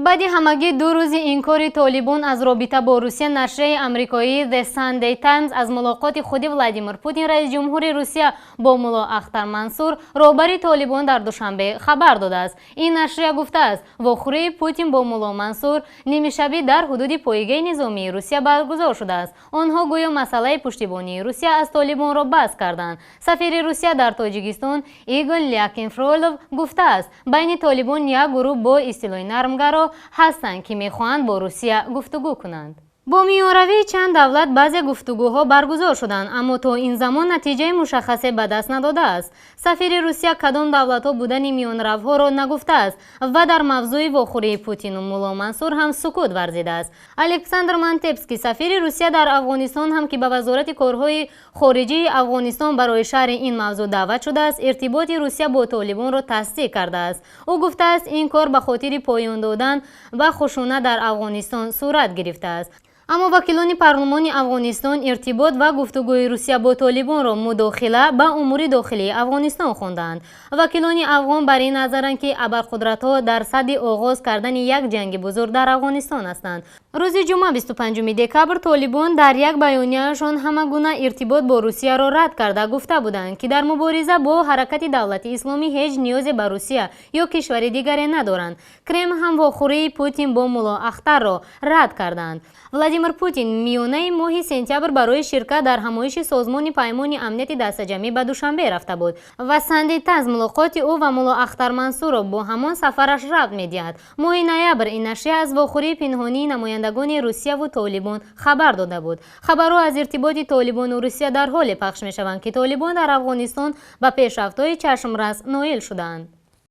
баъди ҳамагӣ ду рӯзи инкори толибон аз робита бо русия, нашрияи амрикоии The Sunday Times аз мулоқоти худи Владимир Путин, раис ҷумҳури Русия, бо мулло Ахтар Мансур, роҳбари толибон, дар душанбе хабар додааст. Ин нашрия гуфтааст, вохӯрии Путин бо мулло Мансур нимишабӣ дар ҳудуди пойгаи низомии Русия баргузор шудааст. Онҳо гӯё масъалаи пуштибонии Русия аз толибонро баҳс карданд. Сафири Русия дар Тоҷикистон Игор Лякинфролов гуфтааст, байни толибон як гурӯҳ бо истилои нармгаро ҳастанд, ки мехоҳанд бо Русия гуфтугӯ кунанд. бо миёнравии чанд давлат баъзе гуфтугӯҳо баргузор шуданд, аммо то ин замон натиҷаи мушаххасе ба даст надодааст. Сафири Русия кадом давлатҳо будани миёнравҳоро нагуфтааст ва дар мавзӯи вохӯрии Путину мулло Мансур ҳам сукут варзидааст. Александр Мантепский, сафири Русия дар Афғонистон ҳам ки ба вазорати корҳои хориҷии Афғонистон барои шарҳи ин мавзӯъ даъват шудааст, иртиботи Русия бо толибонро тасдиқ кардааст. ӯ гуфтааст, ин кор ба хотири поён додан ба хушунат дар Афғонистон сурат гирифтааст. аммо вакилони парлумони Афғонистон иртибот ва гуфтугӯи Русия бо толибонро мудохила ба умури дохилии Афғонистон хонданд. Вакилони афғон бар ин назаранд, ки абарқудратҳо дар садди оғоз кардани як ҷанги бузург дар Афғонистон ҳастанд. рӯзи ҷумъа 25 декабр толибон дар як баёнияшон ҳама гуна иртибот бо Русияро рад карда гуфта буданд, ки дар мубориза бо ҳаракати давлати исломӣ ҳеҷ ниёзе ба Русия ё кишвари дигаре надоранд. Кремл ҳам вохӯрии Путин бо мулло Ахтарро рад карданд. Владимир Путин миёнаи моҳи сентябр барои ширкат дар ҳамоиши созмони паймони амнияти дастаҷамӣ ба Душанбе рафта буд ва Sunday Times мулоқоти ӯ ва мулло Ахтар Мансурро бо ҳамон сафараш рабт медиҳад. моҳи ноябр ин нашрия аз вохӯрии пинҳонии намояндагони Русияву толибон хабар дода буд. хабарҳо аз иртиботи толибону Русия дар ҳоле пахш мешаванд, ки толибон дар Афғонистон ба пешрафтҳои чашмрас ноил шуданд.